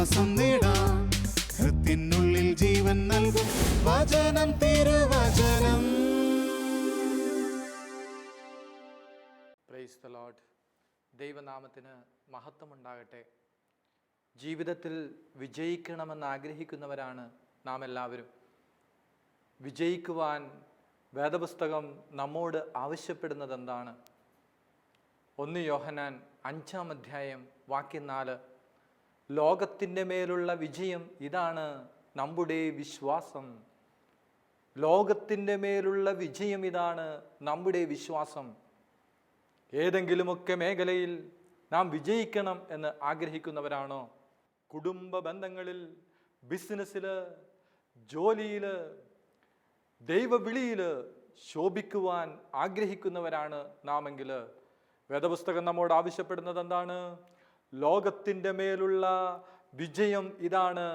വിശ്വാസം നേടാം. ഹൃത്തിനുള്ളിൽ ജീവൻ നൽകും വചനം, തിരുവചനം. Praise the Lord. ദൈവനാമത്തിന് മഹത്വമുണ്ടാകട്ടെ. ജീവിതത്തിൽ വിജയിക്കണമെന്ന് ആഗ്രഹിക്കുന്നവരാണ് നാം എല്ലാവരും. വിജയിക്കുവാൻ വേദപുസ്തകം നമ്മോട് ആവശ്യപ്പെടുന്നത് എന്താണ്? 1 യോഹന്നാൻ 5-ാം അധ്യായം വാക്യം 4. ലോകത്തിൻ്റെ മേലുള്ള വിജയം ഇതാണ് നമ്മുടെ വിശ്വാസം. ലോകത്തിൻ്റെ മേലുള്ള വിജയം ഇതാണ് നമ്മുടെ വിശ്വാസം. ഏതെങ്കിലുമൊക്കെ മേഖലയിൽ നാം വിജയിക്കണം എന്ന് ആഗ്രഹിക്കുന്നവരാണോ? കുടുംബ ബന്ധങ്ങളിൽ, ബിസിനസ്സിൽ, ജോലിയിൽ, ദൈവവിളിയിൽ ശോഭിക്കുവാൻ ആഗ്രഹിക്കുന്നവരാണ് നാമെങ്കിൽ വേദപുസ്തകം നമ്മോട് ആവശ്യപ്പെടുന്നത് എന്താണ്? ലോകത്തിൻ്റെ മേലുള്ള വിജയം ഇതാണ്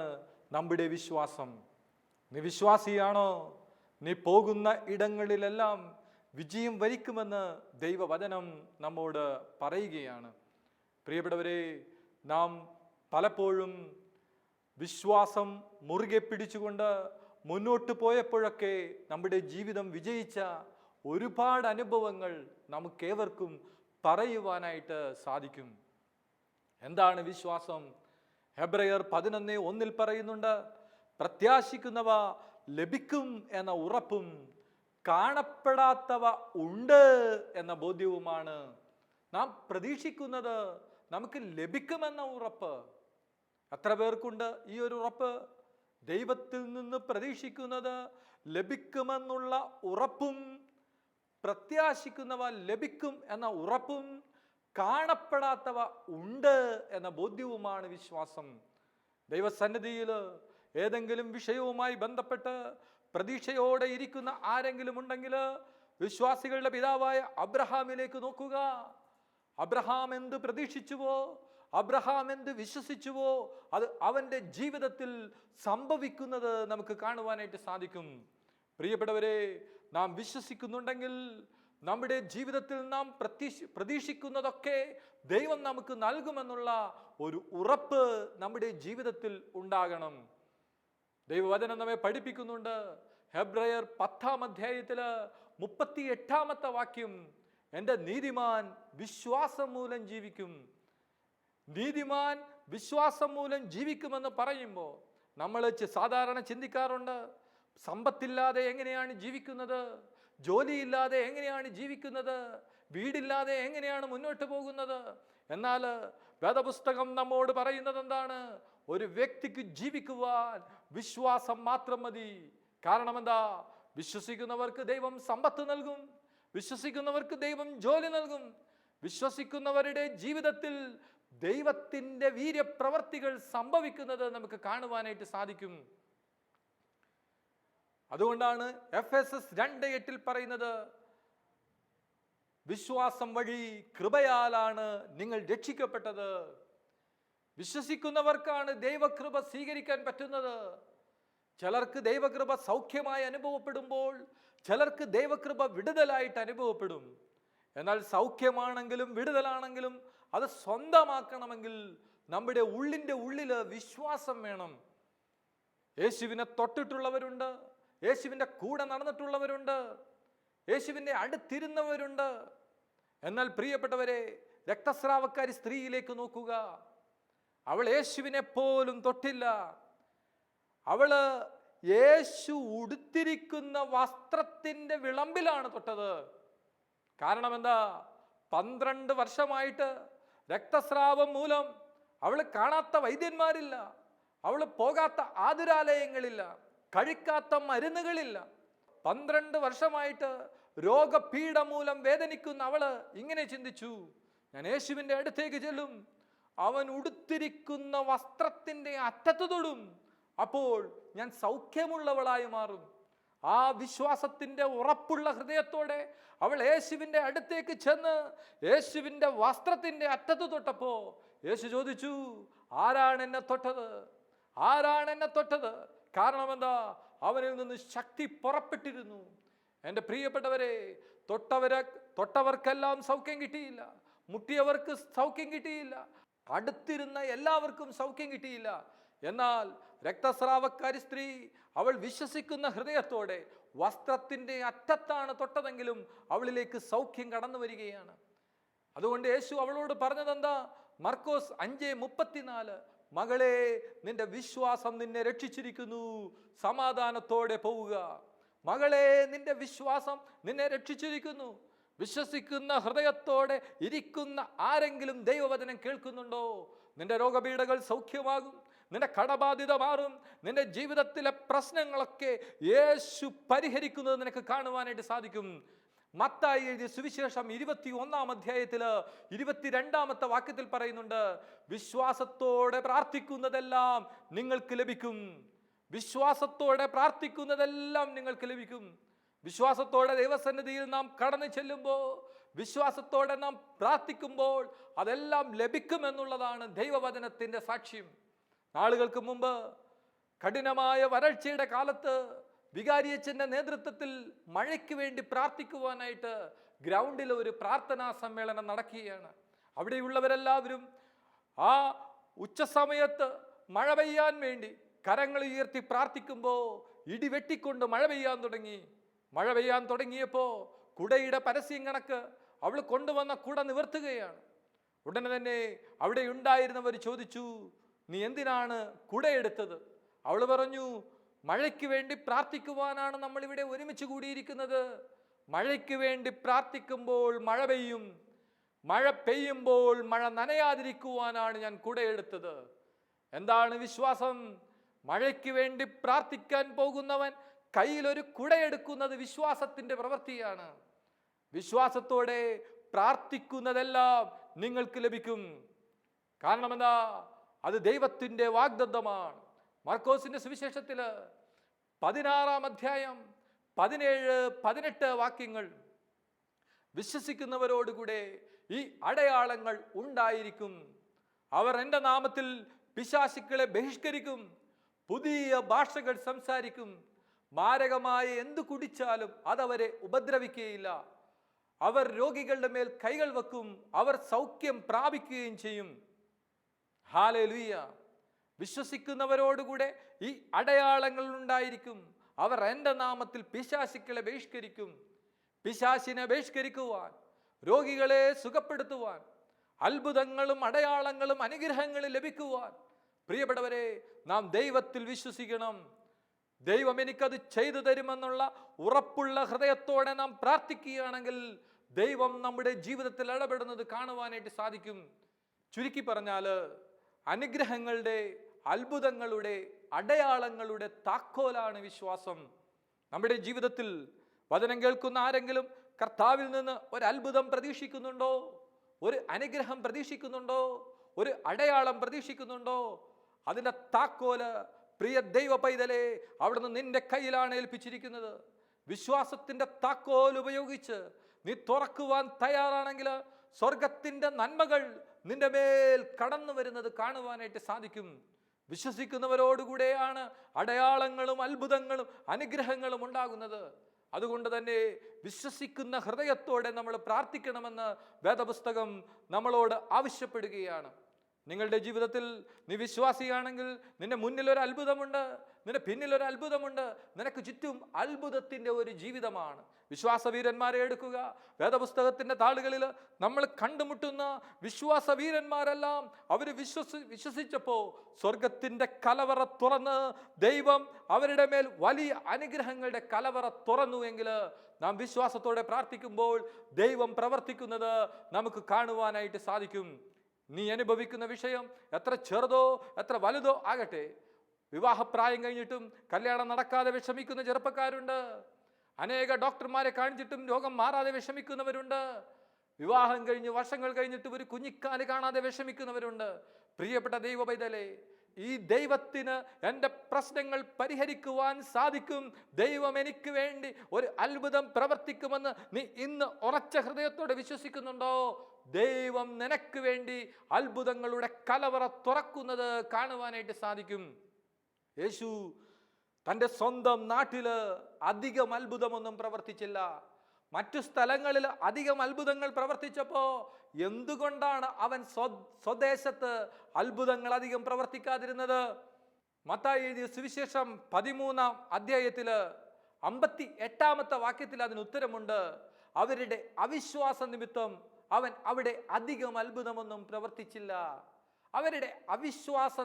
നമ്മുടെ വിശ്വാസം. നീ വിശ്വാസിയാണോ? നീ പോകുന്ന ഇടങ്ങളിലെല്ലാം വിജയം വരിക്കുമെന്ന് ദൈവവചനം നമ്മോട് പറയുകയാണ്. പ്രിയപ്പെട്ടവരെ, നാം പലപ്പോഴും വിശ്വാസം മുറുകെ പിടിച്ചുകൊണ്ട് മുന്നോട്ട് പോയപ്പോഴൊക്കെ നമ്മുടെ ജീവിതം വിജയിച്ച ഒരുപാട് അനുഭവങ്ങൾ നമുക്കേവർക്കും പറയുവാനായിട്ട് സാധിക്കും. എന്താണ് വിശ്വാസം? ഹെബ്രയർ 11:1 പറയുന്നുണ്ട്, പ്രത്യാശിക്കുന്നവ ലഭിക്കും എന്ന ഉറപ്പും കാണപ്പെടാത്തവ ഉണ്ട് എന്ന ബോധ്യവുമാണ്. നാം പ്രതീക്ഷിക്കുന്നത് നമുക്ക് ലഭിക്കുമെന്ന ഉറപ്പ്. എത്ര പേർക്കുണ്ട് ഈ ഒരു ഉറപ്പ്? ദൈവത്തിൽ നിന്ന് പ്രതീക്ഷിക്കുന്നത് ലഭിക്കുമെന്നുള്ള ഉറപ്പും, പ്രത്യാശിക്കുന്നവ ലഭിക്കും എന്ന ഉറപ്പും, കാണപ്പെടാത്തവ ഉണ്ട് എന്ന ബോധ്യവുമാണ് വിശ്വാസം. ദൈവസന്നിധിയിൽ ഏതെങ്കിലും വിഷയവുമായി ബന്ധപ്പെട്ട് പ്രതീക്ഷയോടെ ഇരിക്കുന്ന ആരെങ്കിലും ഉണ്ടെങ്കിൽ വിശ്വാസികളുടെ പിതാവായ അബ്രഹാമിലേക്ക് നോക്കുക. അബ്രഹാം എന്ത് പ്രതീക്ഷിച്ചുവോ, അബ്രഹാം എന്ത് വിശ്വസിച്ചുവോ, അത് അവൻ്റെ ജീവിതത്തിൽ സംഭവിക്കുന്നത് നമുക്ക് കാണുവാനായിട്ട് സാധിക്കും. പ്രിയപ്പെട്ടവരെ, നാം വിശ്വസിക്കുന്നുണ്ടെങ്കിൽ നമ്മുടെ ജീവിതത്തിൽ നാം പ്രതീക്ഷിക്കുന്നതൊക്കെ ദൈവം നമുക്ക് നൽകുമെന്നുള്ള ഒരു ഉറപ്പ് നമ്മുടെ ജീവിതത്തിൽ ഉണ്ടാകണം. ദൈവവചനം നമ്മെ പഠിപ്പിക്കുന്നുണ്ട്. ഹെബ്രയർ 10-ാം അധ്യായത്തിൽ 38-ാമത്തെ വാക്യം, എൻ്റെ നീതിമാൻ വിശ്വാസം മൂലം ജീവിക്കും. നീതിമാൻ വിശ്വാസം മൂലം ജീവിക്കുമെന്ന് പറയുമ്പോൾ നമ്മൾ സാധാരണ ചിന്തിക്കാറുണ്ട്, സമ്പത്തില്ലാതെ എങ്ങനെയാണ് ജീവിക്കുന്നത്, ജോലിയില്ലാതെ എങ്ങനെയാണ് ജീവിക്കുന്നത്, വീടില്ലാതെ എങ്ങനെയാണ് മുന്നോട്ട് പോകുന്നത്. എന്നാൽ വേദപുസ്തകം നമ്മോട് പറയുന്നത് എന്താണ്? ഒരു വ്യക്തിക്ക് ജീവിക്കുവാൻ വിശ്വാസം മാത്രം മതി. കാരണം എന്താ? വിശ്വസിക്കുന്നവർക്ക് ദൈവം സമ്പത്ത് നൽകും, വിശ്വസിക്കുന്നവർക്ക് ദൈവം ജോലി നൽകും, വിശ്വസിക്കുന്നവരുടെ ജീവിതത്തിൽ ദൈവത്തിൻ്റെ വീര്യപ്രവർത്തികൾ സംഭവിക്കുന്നത് നമുക്ക് കാണുവാനായിട്ട് സാധിക്കും. അതുകൊണ്ടാണ് എഫെസസ് 2:8 പറയുന്നത്, വിശ്വാസം വഴി കൃപയാലാണ് നിങ്ങൾ രക്ഷിക്കപ്പെട്ടത്. വിശ്വസിക്കുന്നവർക്കാണ് ദൈവകൃപ സ്വീകരിക്കാൻ പറ്റുന്നത്. ചിലർക്ക് ദൈവകൃപ സൗഖ്യമായി അനുഭവപ്പെടുമ്പോൾ ചിലർക്ക് ദൈവകൃപ വിടുതലായിട്ട് അനുഭവപ്പെടും. എന്നാൽ സൗഖ്യമാണെങ്കിലും വിടുതലാണെങ്കിലും അത് സ്വന്തമാക്കണമെങ്കിൽ നമ്മുടെ ഉള്ളിൻ്റെ ഉള്ളിൽ വിശ്വാസം വേണം. യേശുവിനെ തൊട്ടിട്ടുള്ളവരുണ്ട്, യേശുവിൻ്റെ കൂടെ നടന്നിട്ടുള്ളവരുണ്ട്, യേശുവിൻ്റെ അടുത്തിരുന്നവരുണ്ട്. എന്നാൽ പ്രിയപ്പെട്ടവരെ, രക്തസ്രാവക്കാരി സ്ത്രീയിലേക്ക് നോക്കുക. അവൾ യേശുവിനെ പോലും തൊട്ടില്ല. അവള് യേശു ഉടുത്തിരിക്കുന്ന വസ്ത്രത്തിൻ്റെ വിളമ്പിലാണ് തൊട്ടത്. കാരണം എന്താ? 12 വർഷമായിട്ട് രക്തസ്രാവം മൂലം അവൾ കാണാത്ത വൈദ്യന്മാരില്ല, അവൾ പോകാത്ത ആതുരാലയങ്ങളില്ല, കഴിക്കാത്ത മരുന്നുകളില്ല. 12 വർഷമായിട്ട് രോഗപീഠ മൂലം വേദനിക്കുന്ന അവള് ഇങ്ങനെ ചിന്തിച്ചു, ഞാൻ യേശുവിൻ്റെ അടുത്തേക്ക് ചെല്ലും, അവൻ ഉടുത്തിരിക്കുന്ന വസ്ത്രത്തിൻ്റെ അറ്റത്ത് തൊടും, അപ്പോൾ ഞാൻ സൗഖ്യമുള്ളവളായി മാറും. ആ വിശ്വാസത്തിൻ്റെ ഉറപ്പുള്ള ഹൃദയത്തോടെ അവൾ യേശുവിൻ്റെ അടുത്തേക്ക് ചെന്ന് യേശുവിൻ്റെ വസ്ത്രത്തിൻ്റെ അറ്റത്ത് തൊട്ടപ്പോൾ യേശു ചോദിച്ചു, ആരാണ് എന്നെ തൊട്ടത്? ആരാണ് എന്നെ തൊട്ടത്? കാരണം എന്താ? അവനിൽ നിന്ന് ശക്തി പുറപ്പെട്ടിരുന്നു. എൻ്റെ പ്രിയപ്പെട്ടവരെ, തൊട്ടവർക്കെല്ലാം സൗഖ്യം കിട്ടിയില്ല, മുട്ടിയവർക്ക് സൗഖ്യം കിട്ടിയില്ല, അടുത്തിരുന്ന എല്ലാവർക്കും സൗഖ്യം കിട്ടിയില്ല. എന്നാൽ രക്തസ്രാവക്കാരി സ്ത്രീ അവൾ വിശ്വസിക്കുന്ന ഹൃദയത്തോടെ വസ്ത്രത്തിൻ്റെ അറ്റത്താണ് തൊട്ടതെങ്കിലും അവളിലേക്ക് സൗഖ്യം കടന്നു വരികയാണ്. അതുകൊണ്ട് യേശു അവളോട് പറഞ്ഞതെന്താ? മർക്കോസ് 5:34, മകളെ, നിന്റെ വിശ്വാസം നിന്നെ രക്ഷിച്ചിരിക്കുന്നു, സമാധാനത്തോടെ പോവുക. മകളെ, നിന്റെ വിശ്വാസം നിന്നെ രക്ഷിച്ചിരിക്കുന്നു. വിശ്വസിക്കുന്ന ഹൃദയത്തോടെ ഇരിക്കുന്ന ആരെങ്കിലും ദൈവവചനം കേൾക്കുന്നുണ്ടോ? നിന്റെ രോഗപീഠകൾ സൗഖ്യമാകും, നിന്റെ കടബാധ്യത മാറും, നിന്റെ ജീവിതത്തിലെ പ്രശ്നങ്ങളൊക്കെ യേശു പരിഹരിക്കുന്നത് നിനക്ക് കാണുവാനായിട്ട് സാധിക്കും. മത്തായി എഴുതിയ സുവിശേഷം 21-ാം അധ്യായത്തില് 22-ാമത്തെ വാക്യത്തിൽ പറയുന്നുണ്ട്, വിശ്വാസത്തോടെ പ്രാർത്ഥിക്കുന്നതെല്ലാം നിങ്ങൾക്ക് ലഭിക്കും. വിശ്വാസത്തോടെ പ്രാർത്ഥിക്കുന്നതെല്ലാം നിങ്ങൾക്ക് ലഭിക്കും. വിശ്വാസത്തോടെ ദൈവസന്നിധിയിൽ നാം കടന്നു ചെല്ലുമ്പോൾ, വിശ്വാസത്തോടെ നാം പ്രാർത്ഥിക്കുമ്പോൾ അതെല്ലാം ലഭിക്കുമെന്നുള്ളതാണ് ദൈവവചനത്തിൻ്റെ സാക്ഷ്യം. നാളുകൾക്ക് മുമ്പ് കഠിനമായ വരൾച്ചയുടെ കാലത്ത് വികാരിയച്ഛൻ്റെ നേതൃത്വത്തിൽ മഴയ്ക്ക് വേണ്ടി പ്രാർത്ഥിക്കുവാനായിട്ട് ഗ്രൗണ്ടിൽ ഒരു പ്രാർത്ഥനാ സമ്മേളനം നടക്കുകയാണ്. അവിടെയുള്ളവരെല്ലാവരും ആ ഉച്ചസമയത്ത് മഴ പെയ്യാൻ വേണ്ടി കരങ്ങൾ ഉയർത്തി പ്രാർത്ഥിക്കുമ്പോൾ ഇടിവെട്ടിക്കൊണ്ട് മഴ പെയ്യാൻ തുടങ്ങി. മഴ പെയ്യാൻ തുടങ്ങിയപ്പോൾ കുടയുടെ പരസ്യം കണക്ക് അവൾ കൊണ്ടുവന്ന കുട നിവർത്തുകയാണ്. ഉടനെ തന്നെ അവിടെ ഉണ്ടായിരുന്നവർ ചോദിച്ചു, നീ എന്തിനാണ് കുടയെടുത്തത്? അവൾ പറഞ്ഞു, മഴയ്ക്ക് വേണ്ടി പ്രാർത്ഥിക്കുവാനാണ് നമ്മളിവിടെ ഒരുമിച്ച് കൂടിയിരിക്കുന്നത്. മഴയ്ക്ക് വേണ്ടി പ്രാർത്ഥിക്കുമ്പോൾ മഴ പെയ്യും, മഴ പെയ്യുമ്പോൾ മഴ നനയാതിരിക്കുവാനാണ് ഞാൻ കുടയെടുത്തത്. എന്താണ് വിശ്വാസം? മഴയ്ക്ക് വേണ്ടി പ്രാർത്ഥിക്കാൻ പോകുന്നവൻ കയ്യിലൊരു കുടയെടുക്കുന്നത് വിശ്വാസത്തിൻ്റെ പ്രവൃത്തിയാണ്. വിശ്വാസത്തോടെ പ്രാർത്ഥിക്കുന്നതെല്ലാം നിങ്ങൾക്ക് ലഭിക്കും. കാരണം എന്താ? അത് ദൈവത്തിൻ്റെ വാഗ്ദത്തമാണ്. മർക്കോസിന്റെ സുവിശേഷത്തിൽ 16-ാം അധ്യായം 17-18 വാക്യങ്ങൾ, വിശ്വസിക്കുന്നവരോടുകൂടെ ഈ അടയാളങ്ങൾ ഉണ്ടായിരിക്കും. അവർ എൻ്റെ നാമത്തിൽ പിശാചുക്കളെ ബഹിഷ്കരിക്കും, പുതിയ ഭാഷകൾ സംസാരിക്കും, മാരകമായ എന്തു കുടിച്ചാലും അതവരെ ഉപദ്രവിക്കുകയില്ല, അവർ രോഗികളുടെ മേൽ കൈകൾ വെക്കും, അവർ സൗഖ്യം പ്രാപിക്കുകയും ചെയ്യും. ഹല്ലേലൂയ! വിശ്വസിക്കുന്നവരോടുകൂടെ ഈ അടയാളങ്ങൾ ഉണ്ടായിരിക്കും. അവർ എൻ്റെ നാമത്തിൽ പിശാചുക്കളെ ബഹിഷ്കരിക്കും. പിശാചിനെ ബഹിഷ്കരിക്കുവാൻ, രോഗികളെ സുഖപ്പെടുത്തുവാൻ, അത്ഭുതങ്ങളും അടയാളങ്ങളും അനുഗ്രഹങ്ങളും ലഭിക്കുവാൻ, പ്രിയപ്പെട്ടവരെ, നാം ദൈവത്തിൽ വിശ്വസിക്കണം. ദൈവം എനിക്കത് ചെയ്തു തരുമെന്നുള്ള ഉറപ്പുള്ള ഹൃദയത്തോടെ നാം പ്രാർത്ഥിക്കുകയാണെങ്കിൽ ദൈവം നമ്മുടെ ജീവിതത്തിൽ ഇടപെടുന്നത് കാണുവാനായിട്ട് സാധിക്കും. ചുരുക്കി പറഞ്ഞാൽ, അനുഗ്രഹങ്ങളുടെ, അത്ഭുതങ്ങളുടെ, അടയാളങ്ങളുടെ താക്കോലാണ് വിശ്വാസം. നമ്മുടെ ജീവിതത്തിൽ വചനം കേൾക്കുന്ന ആരെങ്കിലും കർത്താവിൽ നിന്ന് ഒരു അത്ഭുതം പ്രതീക്ഷിക്കുന്നുണ്ടോ? ഒരു അനുഗ്രഹം പ്രതീക്ഷിക്കുന്നുണ്ടോ? ഒരു അടയാളം പ്രതീക്ഷിക്കുന്നുണ്ടോ? അതിൻ്റെ താക്കോല്, പ്രിയ ദൈവ പൈതലേ, അവിടുന്ന് നിന്റെ കയ്യിലാണ് ഏൽപ്പിച്ചിരിക്കുന്നത്. വിശ്വാസത്തിൻ്റെ താക്കോൽ ഉപയോഗിച്ച് നീ തുറക്കുവാൻ തയ്യാറാണെങ്കിൽ സ്വർഗത്തിൻ്റെ നന്മകൾ നിന്റെ മേൽ കടന്നു വരുന്നത് കാണുവാനായിട്ട് സാധിക്കും. വിശ്വസിക്കുന്നവരോടുകൂടെയാണ് അടയാളങ്ങളും അത്ഭുതങ്ങളും അനുഗ്രഹങ്ങളും ഉണ്ടാകുന്നത്. അതുകൊണ്ട് തന്നെ വിശ്വസിക്കുന്ന ഹൃദയത്തോടെ നമ്മൾ പ്രാർത്ഥിക്കണമെന്ന് വേദപുസ്തകം നമ്മളോട് ആവശ്യപ്പെടുകയാണ്. നിങ്ങളുടെ ജീവിതത്തിൽ നീ വിശ്വാസിയാണെങ്കിൽ നിന്റെ മുന്നിൽ ഒരു അത്ഭുതമുണ്ട്, നിന്റെ പിന്നിലൊരു അത്ഭുതമുണ്ട്, നിനക്ക് ചുറ്റും അത്ഭുതത്തിൻ്റെ ഒരു ജീവിതമാണ്. വിശ്വാസവീരന്മാരെ എടുക്കുക. വേദപുസ്തകത്തിൻ്റെ താളുകളിൽ നമ്മൾ കണ്ടുമുട്ടുന്ന വിശ്വാസവീരന്മാരെല്ലാം അവർ വിശ്വസിച്ചപ്പോൾ സ്വർഗത്തിൻ്റെ കലവറ തുറന്ന് ദൈവം അവരുടെ മേൽ വലിയ അനുഗ്രഹങ്ങളുടെ കലവറ തുറന്നുവെങ്കിൽ നാം വിശ്വാസത്തോടെ പ്രാർത്ഥിക്കുമ്പോൾ ദൈവം പ്രവർത്തിക്കുന്നത് നമുക്ക് കാണുവാനായിട്ട് സാധിക്കും. നീ അനുഭവിക്കുന്ന വിഷയം എത്ര ചെറുതോ എത്ര വലുതോ ആകട്ടെ, വിവാഹപ്രായം കഴിഞ്ഞിട്ടും കല്യാണം നടക്കാതെ വിഷമിക്കുന്ന ചെറുപ്പക്കാരുണ്ട്. അനേക ഡോക്ടർമാരെ കാണിച്ചിട്ടും രോഗം മാറാതെ വിഷമിക്കുന്നവരുണ്ട്. വിവാഹം കഴിഞ്ഞ് വർഷങ്ങൾ കഴിഞ്ഞിട്ട് ഒരു കുഞ്ഞിക്കാല് കാണാതെ വിഷമിക്കുന്നവരുണ്ട്. പ്രിയപ്പെട്ട ദൈവ പൈതലേ, ഈ ദൈവത്തിന് എൻ്റെ പ്രശ്നങ്ങൾ പരിഹരിക്കുവാൻ സാധിക്കും. ദൈവം എനിക്ക് വേണ്ടി ഒരു അത്ഭുതം പ്രവർത്തിക്കുമെന്ന് നീ ഇന്ന് ഉറച്ച ഹൃദയത്തോടെ വിശ്വസിക്കുന്നുണ്ടോ? ദൈവം നിനക്ക് വേണ്ടി അത്ഭുതങ്ങളുടെ കലവറ തുറക്കുന്നത് കാണുവാനായിട്ട് സാധിക്കും. യേശു തൻ്റെ സ്വന്തം നാട്ടിൽ അധികം അത്ഭുതമൊന്നും പ്രവർത്തിച്ചില്ല. മറ്റു സ്ഥലങ്ങളിൽ അധികം അത്ഭുതങ്ങൾ പ്രവർത്തിച്ചപ്പോൾ എന്തുകൊണ്ടാണ് അവൻ സ്വദേശത്ത് അത്ഭുതങ്ങൾ അധികം പ്രവർത്തിക്കാതിരുന്നത്? മത്തായി എഴുതിയ സുവിശേഷം 13-ാം അധ്യായത്തില് 58-ാമത്തെ വാക്യത്തിൽ അതിന് ഉത്തരമുണ്ട്. അവരുടെ അവിശ്വാസ നിമിത്തം അവൻ അവിടെ അധികം അത്ഭുതമൊന്നും പ്രവർത്തിച്ചില്ല. അവരുടെ അവിശ്വാസ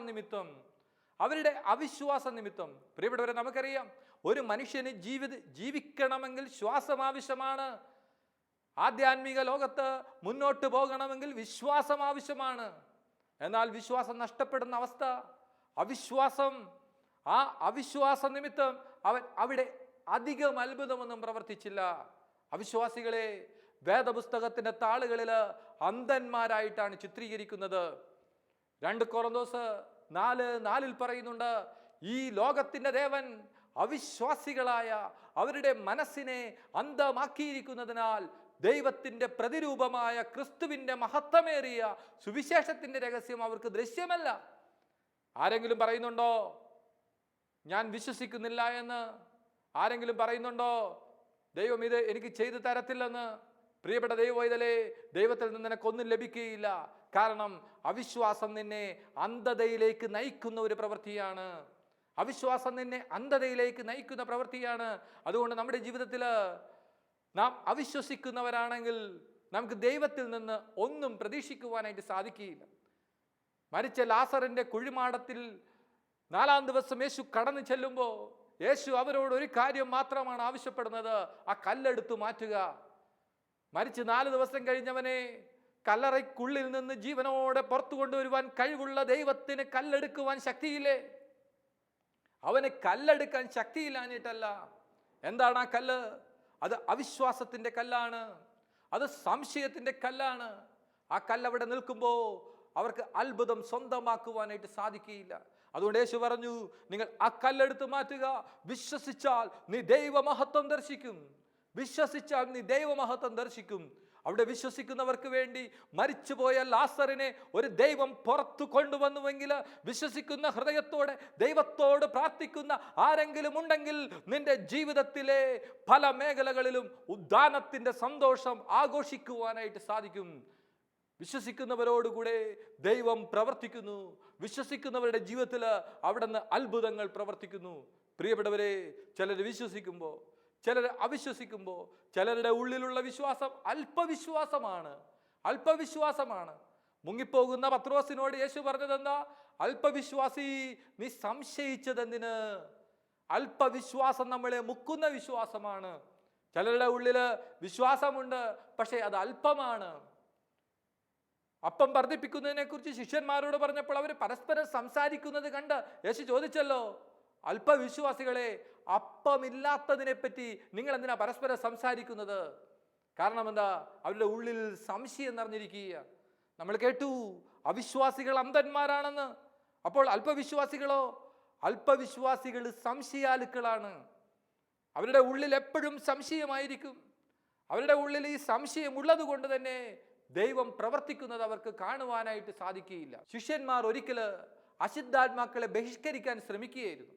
നിമിത്തം, പ്രിയപ്പെട്ടവരെ, നമുക്കറിയാം ഒരു മനുഷ്യന് ജീവിക്കണമെങ്കിൽ ശ്വാസം ആവശ്യമാണ്. ആധ്യാത്മിക ലോകത്ത് മുന്നോട്ട് പോകണമെങ്കിൽ വിശ്വാസം ആവശ്യമാണ്. എന്നാൽ വിശ്വാസം നഷ്ടപ്പെടുന്ന അവസ്ഥ, അവിശ്വാസ നിമിത്തം അവൻ അവിടെ അധികം അത്ഭുതമൊന്നും പ്രവർത്തിച്ചില്ല. അവിശ്വാസികളെ വേദപുസ്തകത്തിന്റെ താളുകളിൽ അന്ധന്മാരായിട്ടാണ് ചിത്രീകരിക്കുന്നത്. 2 കൊറിന്തോസ് 4:4 പറയുന്നുണ്ട്, ഈ ലോകത്തിന്റെ ദേവൻ അവിശ്വാസികളായ അവരുടെ മനസ്സിനെ അന്ധമാക്കിയിരിക്കുന്നതിനാൽ ദൈവത്തിന്റെ പ്രതിരൂപമായ ക്രിസ്തുവിന്റെ മഹത്വമേറിയ സുവിശേഷത്തിന്റെ രഹസ്യം അവർക്ക് ദൃശ്യമല്ല. ആരെങ്കിലും പറയുന്നുണ്ടോ ഞാൻ വിശ്വസിക്കുന്നില്ല എന്ന്? ആരെങ്കിലും പറയുന്നുണ്ടോ ദൈവം ഇത് എനിക്ക് ചെയ്തു തരത്തില്ലെന്ന്? പ്രിയപ്പെട്ട ദൈവവൈതലേ, ദൈവത്തിൽ നിന്ന് നിനക്കൊന്നും ലഭിക്കുകയില്ല. കാരണം അവിശ്വാസം നിന്നെ അന്ധതയിലേക്ക് നയിക്കുന്ന ഒരു പ്രവൃത്തിയാണ്. അതുകൊണ്ട് നമ്മുടെ ജീവിതത്തിൽ നാം അവിശ്വസിക്കുന്നവരാണെങ്കിൽ നമുക്ക് ദൈവത്തിൽ നിന്ന് ഒന്നും പ്രതീക്ഷിക്കുവാനായിട്ട് സാധിക്കുകയില്ല. മരിച്ച ലാസറിന്റെ കുഴിമാടത്തിൽ 4-ാം ദിവസം യേശു കടന്നു ചെല്ലുമ്പോൾ യേശു അവരോട് ഒരു കാര്യം മാത്രമാണ് ആവശ്യപ്പെടുന്നത്, ആ കല്ലെടുത്തു മാറ്റുക. മരിച്ച് 4 ദിവസം കഴിഞ്ഞവനെ കല്ലറയ്ക്കുള്ളിൽ നിന്ന് ജീവനോടെ പുറത്തു കൊണ്ടുവരുവാൻ കഴിവുള്ള ദൈവത്തിന് കല്ലെടുക്കുവാൻ ശക്തിയില്ലേ? അവന് കല്ലെടുക്കാൻ ശക്തിയില്ലാഞ്ഞിട്ടല്ല. എന്താണ് ആ കല്ല്? അത് അവിശ്വാസത്തിന്റെ കല്ലാണ്, അത് സംശയത്തിന്റെ കല്ലാണ്. ആ കല്ലവിടെ നിൽക്കുമ്പോൾ അവർക്ക് അത്ഭുതം സ്വന്തമാക്കുവാനായിട്ട് സാധിക്കുകയില്ല. അതുകൊണ്ട് യേശു പറഞ്ഞു, നിങ്ങൾ ആ കല്ലെടുത്ത് മാറ്റുക. വിശ്വസിച്ചാൽ നീ ദൈവമഹത്വം ദർശിക്കും. അവിടെ വിശ്വസിക്കുന്നവർക്ക് വേണ്ടി മരിച്ചുപോയ ലാസറിനെ ഒരു ദൈവം പുറത്തു കൊണ്ടുവന്നുവെങ്കിൽ, വിശ്വസിക്കുന്ന ഹൃദയത്തോടെ ദൈവത്തോട് പ്രാർത്ഥിക്കുന്ന ആരെങ്കിലും ഉണ്ടെങ്കിൽ നിന്റെ ജീവിതത്തിലെ പല മേഖലകളിലും ഉദ്ധാനത്തിന്റെ സന്തോഷം ആഘോഷിക്കുവാനായിട്ട് സാധിക്കും. വിശ്വസിക്കുന്നവരോടുകൂടെ ദൈവം പ്രവർത്തിക്കുന്നു. വിശ്വസിക്കുന്നവരുടെ ജീവിതത്തിൽ അവിടുന്ന് അത്ഭുതങ്ങൾ പ്രവർത്തിക്കുന്നു. പ്രിയപ്പെട്ടവരെ, ചിലർ വിശ്വസിക്കുമ്പോൾ ചിലർ അവിശ്വസിക്കുമ്പോൾ ചിലരുടെ ഉള്ളിലുള്ള വിശ്വാസം അല്പവിശ്വാസമാണ്. മുങ്ങിപ്പോകുന്ന പത്രോസിനോട് യേശു പറഞ്ഞത് എന്താ? അല്പവിശ്വാസി, നീ സംശയിച്ചതെന്തിന്? അല്പവിശ്വാസം നമ്മളെ മുക്കുന്ന വിശ്വാസമാണ്. ചിലരുടെ ഉള്ളില് വിശ്വാസമുണ്ട്, പക്ഷേ അത് അല്പമാണ്. അപ്പം വർദ്ധിപ്പിക്കുന്നതിനെ കുറിച്ച് ശിഷ്യന്മാരോട് പറഞ്ഞപ്പോൾ അവർ പരസ്പരം സംസാരിക്കുന്നത് കണ്ട് യേശു ചോദിച്ചല്ലോ, അല്പവിശ്വാസികളെ, അപ്പമില്ലാത്തതിനെ പറ്റി നിങ്ങൾ എന്തിനാ പരസ്പരം സംസാരിക്കുന്നത്? കാരണം എന്താ? അവരുടെ ഉള്ളിൽ സംശയം നിറഞ്ഞിരിക്കുക. നമ്മൾ കേട്ടു അവിശ്വാസികൾ അന്ധന്മാരാണെന്ന്. അപ്പോൾ അല്പവിശ്വാസികൾ സംശയാലുക്കളാണ്. അവരുടെ ഉള്ളിൽ എപ്പോഴും സംശയമായിരിക്കും. അവരുടെ ഉള്ളിൽ ഈ സംശയം ഉള്ളത് കൊണ്ട് തന്നെ ദൈവം പ്രവർത്തിക്കുന്നത് അവർക്ക് കാണുവാനായിട്ട് സാധിക്കുകയില്ല. ശിഷ്യന്മാർ ഒരിക്കല് അശുദ്ധാത്മാക്കളെ ബഹിഷ്കരിക്കാൻ ശ്രമിക്കുകയായിരുന്നു.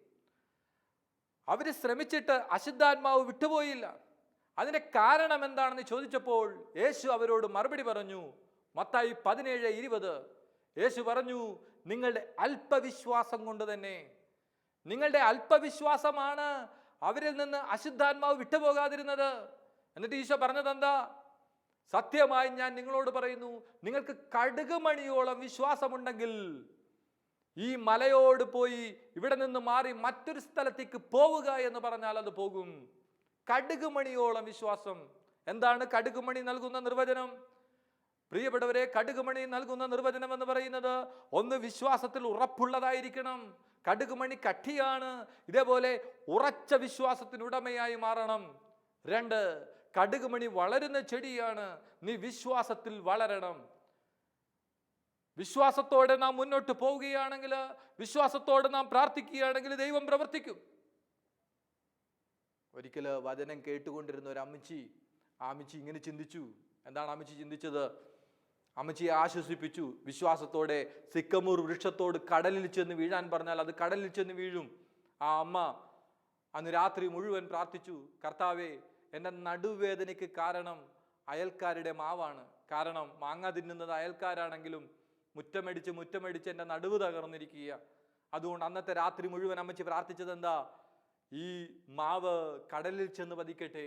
അവര് ശ്രമിച്ചിട്ട് അശുദ്ധാത്മാവ് വിട്ടുപോയില്ല. അതിന്റെ കാരണം എന്താണെന്ന് ചോദിച്ചപ്പോൾ യേശു അവരോട് മറുപടി പറഞ്ഞു. മത്തായി 17:20 യേശു പറഞ്ഞു, നിങ്ങളുടെ അല്പവിശ്വാസം കൊണ്ട് തന്നെ, നിങ്ങളുടെ അല്പവിശ്വാസമാണ് അവരിൽ നിന്ന് അശുദ്ധാത്മാവ് വിട്ടുപോകാതിരുന്നത്. എന്നിട്ട് ഈശോ പറഞ്ഞത് എന്താ? സത്യമായി ഞാൻ നിങ്ങളോട് പറയുന്നു, നിങ്ങൾക്ക് കടുകുമണിയോളം വിശ്വാസമുണ്ടെങ്കിൽ ഈ മലയോട് പോയി ഇവിടെ നിന്ന് മാറി മറ്റൊരു സ്ഥലത്തേക്ക് പോവുക എന്ന് പറഞ്ഞാൽ അത് പോകും. കടുകുമണിയോളം വിശ്വാസം. എന്താണ് കടുകുമണി നൽകുന്ന നിർവചനം? പ്രിയപ്പെട്ടവരെ, കടുകുമണി നൽകുന്ന നിർവചനം എന്ന് പറയുന്നത്, ഒന്ന്, വിശ്വാസത്തിൽ ഉറപ്പുള്ളതായിരിക്കണം. കടുകുമണി കട്ടിയാണ്. ഇതേപോലെ ഉറച്ച വിശ്വാസത്തിനുടമയായി മാറണം. 2, കടുകുമണി വളരുന്ന ചെടിയാണ്. നീ വിശ്വാസത്തിൽ വളരണം. വിശ്വാസത്തോടെ നാം മുന്നോട്ട് പോവുകയാണെങ്കിൽ, വിശ്വാസത്തോടെ നാം പ്രാർത്ഥിക്കുകയാണെങ്കിൽ ദൈവം പ്രവർത്തിക്കും. ഒരിക്കല് വചനം കേട്ടുകൊണ്ടിരുന്ന ഒരു അമ്മച്ചി, ആ അമ്മച്ചി ഇങ്ങനെ ചിന്തിച്ചു. എന്താണ് അമ്മച്ചി ചിന്തിച്ചത്? അമ്മച്ചിയെ ആശ്വസിപ്പിച്ചു. വിശ്വാസത്തോടെ സിക്കമൂർ വൃക്ഷത്തോട് കടലിൽ ചെന്ന് വീഴാൻ പറഞ്ഞാൽ അത് കടലിൽ ചെന്ന് വീഴും. ആ അമ്മ അന്ന് രാത്രി മുഴുവൻ പ്രാർത്ഥിച്ചു, കർത്താവേ, എൻ്റെ നടുവേദനയ്ക്ക് കാരണം അയൽക്കാരുടെ മാവാണ്. കാരണം മാങ്ങ തിന്നുന്നത് അയൽക്കാരാണെങ്കിലും മുറ്റമടിച്ച് എൻ്റെ നടുവ് തകർന്നിരിക്കുക. അതുകൊണ്ട് അന്നത്തെ രാത്രി മുഴുവൻ അമ്മച്ചി പ്രാർത്ഥിച്ചത് എന്താ? ഈ മാവ് കടലിൽ ചെന്ന് പതിക്കട്ടെ,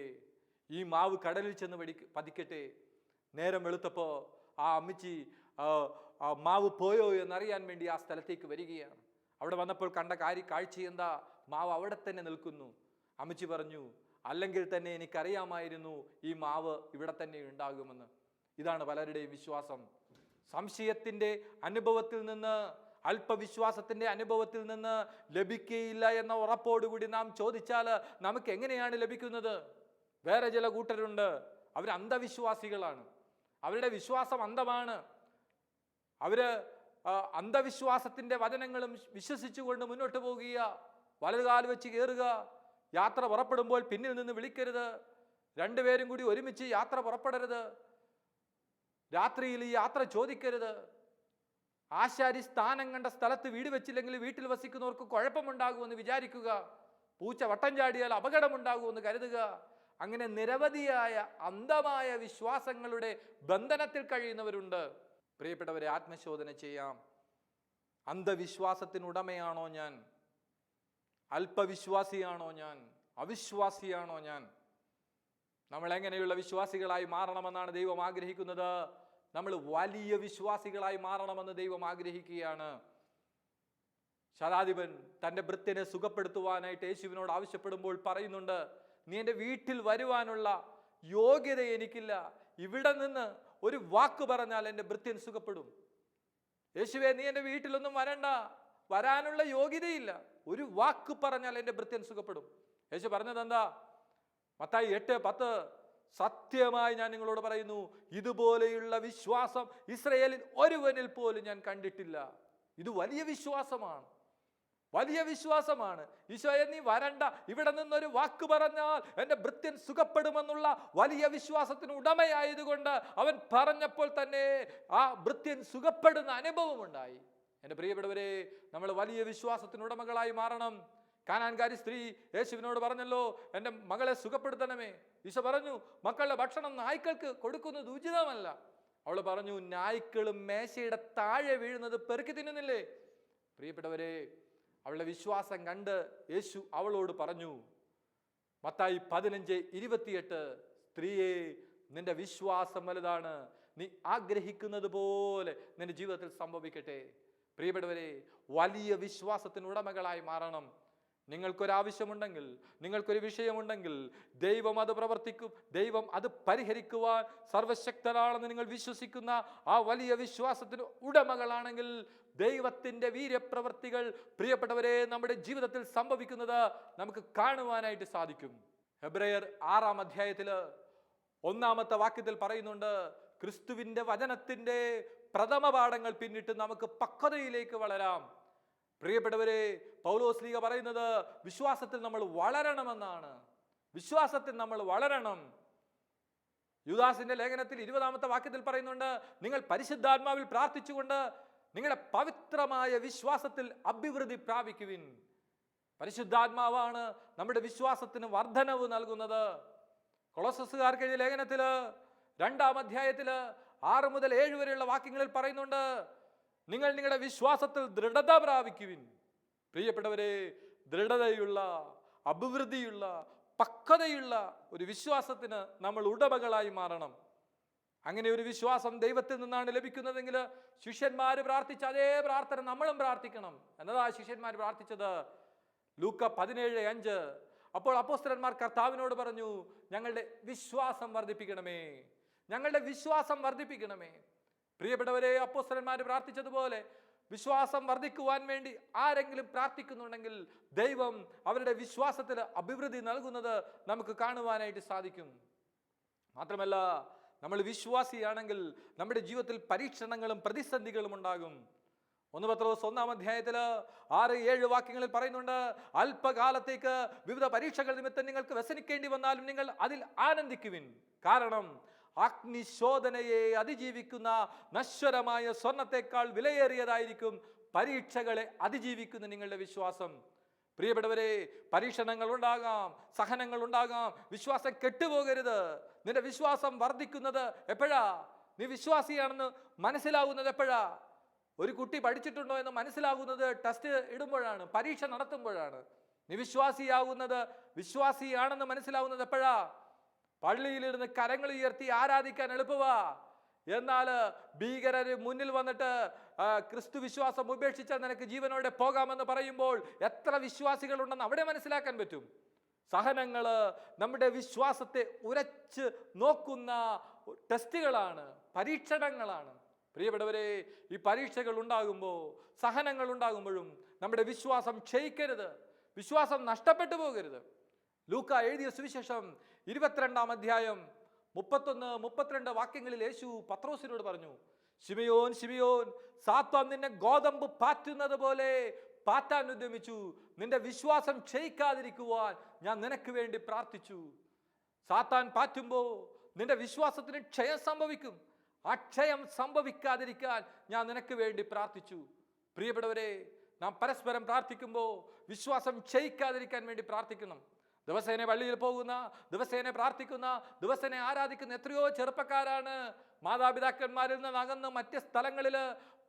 ഈ മാവ് കടലിൽ ചെന്ന് പതിക്കട്ടെ. നേരം വെളുത്തപ്പോ ആ അമ്മച്ചി ആ മാവ് പോയോ എന്നറിയാൻ വേണ്ടി ആ സ്ഥലത്തേക്ക് വരികയാണ്. അവിടെ വന്നപ്പോൾ കണ്ട കാഴ്ച എന്താ? മാവ് അവിടെ തന്നെ നിൽക്കുന്നു. അമ്മച്ചി പറഞ്ഞു, അല്ലെങ്കിൽ തന്നെ എനിക്കറിയാമായിരുന്നു ഈ മാവ് ഇവിടെ തന്നെ ഉണ്ടാകുമെന്ന്. ഇതാണ് പലരുടെയും വിശ്വാസം. സംശയത്തിന്റെ അനുഭവത്തിൽ നിന്ന്, അല്പവിശ്വാസത്തിന്റെ അനുഭവത്തിൽ നിന്ന് ലഭിക്കുകയില്ല എന്ന ഉറപ്പോടുകൂടി നാം ചോദിച്ചാൽ നമുക്ക് എങ്ങനെയാണ് ലഭിക്കുന്നത്? വേറെ ചില കൂട്ടരുണ്ട്, അവർ അന്ധവിശ്വാസികളാണ്. അവരുടെ വിശ്വാസം അന്ധമാണ്. അവര് അന്ധവിശ്വാസത്തിന്റെ വചനങ്ങളും വിശ്വസിച്ചുകൊണ്ട് മുന്നോട്ട് പോകുക, വലതുകാൽ വെച്ച് കയറുക, യാത്ര പുറപ്പെടുമ്പോൾ പിന്നിൽ നിന്ന് വിളിക്കരുത്, രണ്ടുപേരും കൂടി ഒരുമിച്ച് യാത്ര പുറപ്പെടരുത്, രാത്രിയിൽ ഈ യാത്ര ചോദിക്കരുത്, ആശാരി സ്ഥാനം കണ്ട സ്ഥലത്ത് വീട് വെച്ചില്ലെങ്കിൽ വീട്ടിൽ വസിക്കുന്നവർക്ക് കുഴപ്പമുണ്ടാകുമെന്ന് വിചാരിക്കുക, പൂച്ച വട്ടം ചാടിയാൽ അപകടമുണ്ടാകുമെന്ന് കരുതുക. അങ്ങനെ നിരവധിയായ അന്ധമായ വിശ്വാസങ്ങളുടെ ബന്ധനത്തിൽ കഴിയുന്നവരുണ്ട്. പ്രിയപ്പെട്ടവരെ, ആത്മശോധന ചെയ്യാം. അന്ധവിശ്വാസത്തിനുടമയാണോ ഞാൻ? അല്പവിശ്വാസിയാണോ ഞാൻ? അവിശ്വാസിയാണോ ഞാൻ? നമ്മൾ എങ്ങനെയുള്ള വിശ്വാസികളായി മാറണമെന്നാണ് ദൈവം ആഗ്രഹിക്കുന്നത്? നമ്മൾ വലിയ വിശ്വാസികളായി മാറണമെന്ന് ദൈവം ആഗ്രഹിക്കുകയാണ്. ശതാധിപൻ തൻ്റെ ഭൃത്യനെ സുഖപ്പെടുത്തുവാനായിട്ട് യേശുവിനോട് ആവശ്യപ്പെടുമ്പോൾ പറയുന്നുണ്ട്, നീ എൻ്റെ വീട്ടിൽ വരുവാനുള്ള യോഗ്യത എനിക്കില്ല, ഇവിടെ നിന്ന് ഒരു വാക്ക് പറഞ്ഞാൽ എൻ്റെ ഭൃത്യൻ സുഖപ്പെടും. യേശുവേ, നീ എൻ്റെ വീട്ടിലൊന്നും വരണ്ട, വരാനുള്ള യോഗ്യതയില്ല, ഒരു വാക്ക് പറഞ്ഞാൽ എൻ്റെ ഭൃത്യൻ സുഖപ്പെടും. യേശു പറഞ്ഞത് എന്താ? മത്തായി 8:10, സത്യമായി ഞാൻ നിങ്ങളോട് പറയുന്നു, ഇതുപോലെയുള്ള വിശ്വാസം ഇസ്രായേലിൽ ഒരുവനിൽ പോലും ഞാൻ കണ്ടിട്ടില്ല. ഇത് വലിയ വിശ്വാസമാണ്, വലിയ വിശ്വാസമാണ്. ഈശോയെ, നീ വരണ്ട, ഇവിടെ നിന്നൊരു വാക്ക് പറഞ്ഞാൽ എൻ്റെ ഭൃത്യൻ സുഖപ്പെടുമെന്നുള്ള വലിയ വിശ്വാസത്തിന് ഉടമയായതുകൊണ്ട് അവൻ പറഞ്ഞപ്പോൾ തന്നെ ആ ഭൃത്യൻ സുഖപ്പെടുന്ന അനുഭവം ഉണ്ടായി. എൻ്റെ പ്രിയപ്പെട്ടവരെ, നമ്മൾ വലിയ വിശ്വാസത്തിന് ഉടമകളായി മാറണം. കാനാൻകാരി സ്ത്രീ യേശുവിനോട് പറഞ്ഞല്ലോ, എൻ്റെ മകളെ സുഖപ്പെടുത്തണമേ. ഈശോ പറഞ്ഞു, മക്കളുടെ ഭക്ഷണം നായ്ക്കൾക്ക് കൊടുക്കുന്നത് ഉചിതമല്ല. അവൾ പറഞ്ഞു, നായ്ക്കളും മേശയുടെ താഴെ വീഴുന്നത് പെറുക്കി തിന്നുന്നില്ലേ? പ്രിയപ്പെട്ടവരെ, അവളുടെ വിശ്വാസം കണ്ട് യേശു അവളോട് പറഞ്ഞു, മത്തായി 15:28, സ്ത്രീയെ, നിന്റെ വിശ്വാസം വലുതാണ്, നീ ആഗ്രഹിക്കുന്നത് പോലെ നിന്റെ ജീവിതത്തിൽ സംഭവിക്കട്ടെ. പ്രിയപ്പെട്ടവരെ, വലിയ വിശ്വാസത്തിന് ഉടമകളായി മാറണം. നിങ്ങൾക്കൊരാവശ്യമുണ്ടെങ്കിൽ, നിങ്ങൾക്കൊരു വിഷയമുണ്ടെങ്കിൽ ദൈവം അത് പ്രവർത്തിക്കും, ദൈവം അത് പരിഹരിക്കുവാൻ സർവശക്തനാണെന്ന് നിങ്ങൾ വിശ്വസിക്കുന്ന ആ വലിയ വിശ്വാസത്തിന് ഉടമകളാണെങ്കിൽ ദൈവത്തിൻ്റെ വീര്യപ്രവർത്തികൾ, പ്രിയപ്പെട്ടവരെ, നമ്മുടെ ജീവിതത്തിൽ സംഭവിക്കുന്നത് നമുക്ക് കാണുവാനായിട്ട് സാധിക്കും. ഹെബ്രായർ 6-ാം 1-ാമത്തെ വാക്യത്തിൽ പറയുന്നുണ്ട്, ക്രിസ്തുവിൻ്റെ വചനത്തിൻ്റെ പ്രഥമ പാഠങ്ങൾ പിന്നിട്ട് നമുക്ക് പക്വതയിലേക്ക് വളരാം. പ്രിയപ്പെട്ടവരെ, പൗലോസ്ലീഹ പറയുന്നത് വിശ്വാസത്തിൽ നമ്മൾ വളരണമെന്നാണ്. വിശ്വാസത്തിൽ നമ്മൾ വളരണം. യൂദാസിന്റെ ലേഖനത്തിൽ 20-ാമത്തെ വാക്യത്തിൽ പറയുന്നുണ്ട്, നിങ്ങൾ പരിശുദ്ധാത്മാവിൽ പ്രാർത്ഥിച്ചുകൊണ്ട് നിങ്ങളുടെ പവിത്രമായ വിശ്വാസത്തിൽ അഭിവൃദ്ധി പ്രാപിക്കുവിൻ. പരിശുദ്ധാത്മാവാണ് നമ്മുടെ വിശ്വാസത്തിന് വർധനവ് നൽകുന്നത്. കൊളോസസുകാർക്ക് എഴുതിയ ലേഖനത്തിൽ 2-ാം അധ്യായത്തിൽ 6 മുതൽ 7 വരെയുള്ള വാക്യങ്ങളിൽ പറയുന്നുണ്ട്, നിങ്ങൾ നിങ്ങളുടെ വിശ്വാസത്തിൽ ദൃഢത പ്രാപിക്കുവിൻ. പ്രിയപ്പെട്ടവരെ, ദൃഢതയുള്ള, അഭിവൃദ്ധിയുള്ള, പക്വതയുള്ള ഒരു വിശ്വാസത്തിന് നമ്മൾ ഉടമകളായി മാറണം. അങ്ങനെ ഒരു വിശ്വാസം ദൈവത്തിൽ നിന്നാണ് ലഭിക്കുന്നതെങ്കിൽ ശിഷ്യന്മാർ പ്രാർത്ഥിച്ച അതേ പ്രാർത്ഥന നമ്മളും പ്രാർത്ഥിക്കണം. എന്നതാ ശിഷ്യന്മാർ പ്രാർത്ഥിച്ചത്? ലൂക്ക 17:5, അപ്പോൾ അപ്പോസ്തലന്മാർ കർത്താവിനോട് പറഞ്ഞു, ഞങ്ങളുടെ വിശ്വാസം വർദ്ധിപ്പിക്കണമേ, ഞങ്ങളുടെ വിശ്വാസം വർദ്ധിപ്പിക്കണമേ. പ്രിയപ്പെട്ടവരെ, അപ്പോസ്തലന്മാർ പ്രാർത്ഥിച്ചതുപോലെ വിശ്വാസം വർദ്ധിക്കുവാൻ വേണ്ടി ആരെങ്കിലും പ്രാർത്ഥിക്കുന്നുണ്ടെങ്കിൽ ദൈവം അവരുടെ വിശ്വാസത്തിൽ അഭിവൃദ്ധി നൽകുന്നത് നമുക്ക് കാണുവാനായിട്ട് സാധിക്കും. മാത്രമല്ല, നമ്മൾ വിശ്വാസിയാണെങ്കിൽ നമ്മുടെ ജീവിതത്തിൽ പരീക്ഷണങ്ങളും പ്രതിസന്ധികളും ഉണ്ടാകും. 1 പത്രോസ് 1-ാം അധ്യായത്തിൽ 6-7 വാക്യങ്ങളിൽ പറയുന്നുണ്ട്, അല്പകാലത്തേക്ക് വിവിധ പരീക്ഷകൾ നിമിത്തം നിങ്ങൾക്ക് വ്യസനിക്കേണ്ടി വന്നാലും നിങ്ങൾ അതിൽ ആനന്ദിക്കുവിൻ. കാരണം അഗ്നിശോധനയെ അതിജീവിക്കുന്ന നശ്വരമായ സ്വർണത്തെക്കാൾ വിലയേറിയതായിരിക്കും പരീക്ഷകളെ അതിജീവിക്കുന്ന നിങ്ങളുടെ വിശ്വാസം. പ്രിയപ്പെട്ടവരെ, പരീക്ഷണങ്ങൾ ഉണ്ടാകാം, സഹനങ്ങൾ ഉണ്ടാകാം, വിശ്വാസം കെട്ടുപോകരുത്. നിന്റെ വിശ്വാസം വർദ്ധിക്കുന്നത് എപ്പോഴാ? നീ വിശ്വാസിയാണെന്ന് മനസ്സിലാവുന്നത് എപ്പോഴാ? ഒരു കുട്ടി പഠിച്ചിട്ടുണ്ടോ എന്ന് മനസ്സിലാകുന്നത് ടെസ്റ്റ് ഇടുമ്പോഴാണ്, പരീക്ഷ നടത്തുമ്പോഴാണ്. നീ വിശ്വാസിയാകുന്നത്, വിശ്വാസിയാണെന്ന് മനസ്സിലാവുന്നത് എപ്പോഴാ? പള്ളിയിലിരുന്ന് കരങ്ങൾ ഉയർത്തി ആരാധിക്കാൻ എളുപ്പമാ. എന്നാൽ ഭീകരര് മുന്നിൽ വന്നിട്ട് ക്രിസ്തു വിശ്വാസം ഉപേക്ഷിച്ചാൽ നിനക്ക് ജീവനോടെ പോകാമെന്ന് പറയുമ്പോൾ എത്ര വിശ്വാസികളുണ്ടെന്ന് അവിടെ മനസ്സിലാക്കാൻ പറ്റും. സഹനങ്ങള് നമ്മുടെ വിശ്വാസത്തെ ഉരച്ച് നോക്കുന്ന ടെസ്റ്റുകളാണ്, പരീക്ഷണങ്ങളാണ്. പ്രിയപ്പെട്ടവരെ, ഈ പരീക്ഷകൾ ഉണ്ടാകുമ്പോൾ, സഹനങ്ങൾ ഉണ്ടാകുമ്പോഴും നമ്മുടെ വിശ്വാസം ക്ഷയിക്കരുത്, വിശ്വാസം നഷ്ടപ്പെട്ടു പോകരുത്. ലൂക്ക എഴുതിയ സുവിശേഷം 22-ാം അധ്യായം 31-32 വാക്യങ്ങളിൽ യേശു പത്രോസിനോട് പറഞ്ഞു, ശിമയോൻ ശിമയോൻ, സാത്താൻ നിന്നെ ഗോതമ്പ് പാറ്റുന്നത് പോലെ പാറ്റാൻ ഉദ്യമിച്ചു. നിന്റെ വിശ്വാസം ക്ഷയിക്കാതിരിക്കുവാൻ ഞാൻ നിനക്ക് വേണ്ടി പ്രാർത്ഥിച്ചു. സാത്താൻ പാറ്റുമ്പോൾ നിന്റെ വിശ്വാസത്തിന് ക്ഷയം സംഭവിക്കും. ആ ക്ഷയം സംഭവിക്കാതിരിക്കാൻ ഞാൻ നിനക്ക് വേണ്ടി പ്രാർത്ഥിച്ചു. പ്രിയപ്പെട്ടവരെ, നാം പരസ്പരം പ്രാർത്ഥിക്കുമ്പോൾ വിശ്വാസം ക്ഷയിക്കാതിരിക്കാൻ വേണ്ടി പ്രാർത്ഥിക്കണം. ദിവസേന പള്ളിയിൽ പോകുന്ന, ദിവസേന പ്രാർത്ഥിക്കുന്ന, ദിവസേന ആരാധിക്കുന്ന എത്രയോ ചെറുപ്പക്കാരാണ് മാതാപിതാക്കന്മാരിൽ നിന്ന് അകന്ന് മറ്റ് സ്ഥലങ്ങളിൽ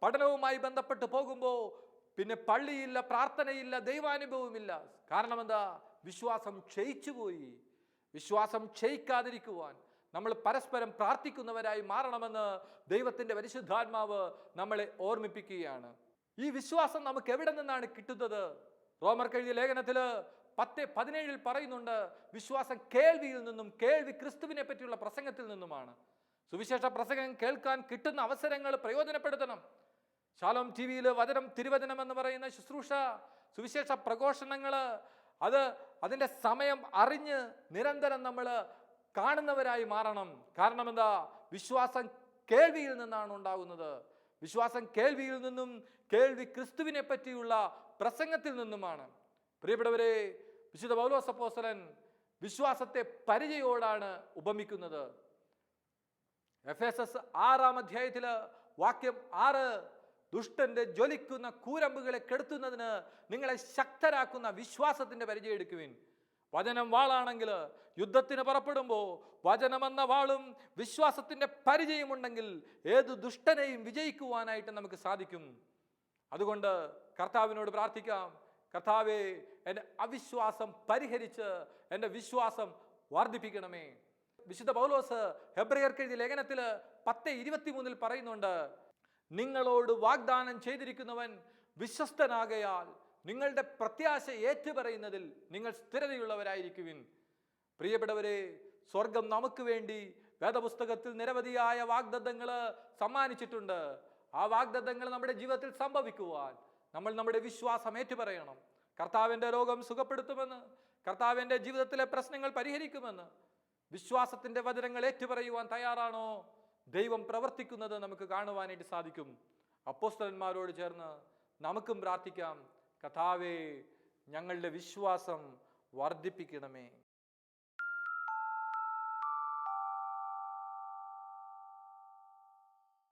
പഠനവുമായി ബന്ധപ്പെട്ട് പോകുമ്പോൾ പിന്നെ പള്ളിയില്ല, പ്രാർത്ഥനയില്ല, ദൈവാനുഭവമില്ല. കാരണം എന്താ? വിശ്വാസം ക്ഷയിച്ചു പോയി. വിശ്വാസം ക്ഷയിക്കാതിരിക്കുവാൻ നമ്മൾ പരസ്പരം പ്രാർത്ഥിക്കുന്നവരായി മാറണമെന്ന് ദൈവത്തിന്റെ പരിശുദ്ധാത്മാവ് നമ്മളെ ഓർമ്മിപ്പിക്കുകയാണ്. ഈ വിശ്വാസം നമുക്ക് എവിടെ നിന്നാണ് കിട്ടുന്നത്? റോമർക്ക് എഴുതിയ ലേഖനത്തില് 10:17 പറയുന്നുണ്ട്, വിശ്വാസം കേൾവിയിൽ നിന്നും, കേൾവി ക്രിസ്തുവിനെ പറ്റിയുള്ള പ്രസംഗത്തിൽ നിന്നുമാണ്. സുവിശേഷ പ്രസംഗം കേൾക്കാൻ കിട്ടുന്ന അവസരങ്ങൾ പ്രയോജനപ്പെടുത്തണം. ശാലോം TV-യിൽ വചനം തിരുവചനം എന്ന് പറയുന്ന ശുശ്രൂഷ, സുവിശേഷ പ്രഘോഷണങ്ങള്, അതിൻ്റെ സമയം അറിഞ്ഞ് നിരന്തരം നമ്മൾ കാണുന്നവരായി മാറണം. കാരണം എന്താ? വിശ്വാസം കേൾവിയിൽ നിന്നാണ് ഉണ്ടാകുന്നത്. വിശ്വാസം കേൾവിയിൽ നിന്നും, കേൾവി ക്രിസ്തുവിനെ പറ്റിയുള്ള പ്രസംഗത്തിൽ നിന്നുമാണ്. പ്രിയപ്പെട്ടവരെ, വിശുദ്ധ പൗലോസ് അപ്പോസ്തലൻ വിശ്വാസത്തെ പരിചയോടാണ് ഉപമിക്കുന്നത്. എഫേസസ് 6-ാം അധ്യായത്തില് വാക്യം 6, ദുഷ്ടന്റെ ജ്വലിക്കുന്ന കൂരമ്പുകളെ കെടുത്തുന്നതിന് നിങ്ങളെ ശക്തരാക്കുന്ന വിശ്വാസത്തിന്റെ പരിചയം എടുക്കുവിൻ. വചനം വാളാണെങ്കിൽ യുദ്ധത്തിന് പുറപ്പെടുമ്പോൾ വചനമെന്ന വാളും വിശ്വാസത്തിന്റെ പരിചയമുണ്ടെങ്കിൽ ഏത് ദുഷ്ടനെയും വിജയിക്കുവാനായിട്ട് നമുക്ക് സാധിക്കും. അതുകൊണ്ട് കർത്താവിനോട് പ്രാർത്ഥിക്കാം, കർത്താവേ, എൻ്റെ അവിശ്വാസം പരിഹരിച്ച് എൻ്റെ വിശ്വാസം വർദ്ധിപ്പിക്കണമേ. വിശുദ്ധ പൗലോസ് ഹെബ്രായർക്ക് എഴുതിയ ലേഖനത്തിൽ 10:23 പറയുന്നുണ്ട്, നിങ്ങളോട് വാഗ്ദാനം ചെയ്തിരിക്കുന്നവൻ വിശ്വസ്തനാകയാൽ നിങ്ങളുടെ പ്രത്യാശ ഏറ്റുപറയുന്നതിൽ നിങ്ങൾ സ്ഥിരതയുള്ളവരായിരിക്കുവിൻ. പ്രിയപ്പെട്ടവരെ, സ്വർഗം നമുക്ക് വേണ്ടി വേദപുസ്തകത്തിൽ നിരവധിയായ വാഗ്ദത്തങ്ങൾ സമ്മാനിച്ചിട്ടുണ്ട്. ആ വാഗ്ദത്തങ്ങൾ നമ്മുടെ ജീവിതത്തിൽ സംഭവിക്കുവാൻ നമ്മൾ നമ്മുടെ വിശ്വാസം ഏറ്റുപറയണം. കർത്താവിൻ്റെ രോഗം സുഖപ്പെടുത്തുമെന്ന്, കർത്താവിൻ്റെ ജീവിതത്തിലെ പ്രശ്നങ്ങൾ പരിഹരിക്കുമെന്ന് വിശ്വാസത്തിൻ്റെ വചനങ്ങൾ ഏറ്റുപറയുവാൻ തയ്യാറാണോ? ദൈവം പ്രവർത്തിക്കുന്നത് നമുക്ക് കാണുവാനായിട്ട് സാധിക്കും. അപ്പോസ്തലന്മാരോട് ചേർന്ന് നമുക്കും പ്രാർത്ഥിക്കാം, കർത്താവേ, ഞങ്ങളുടെ വിശ്വാസം വർദ്ധിപ്പിക്കണമേ.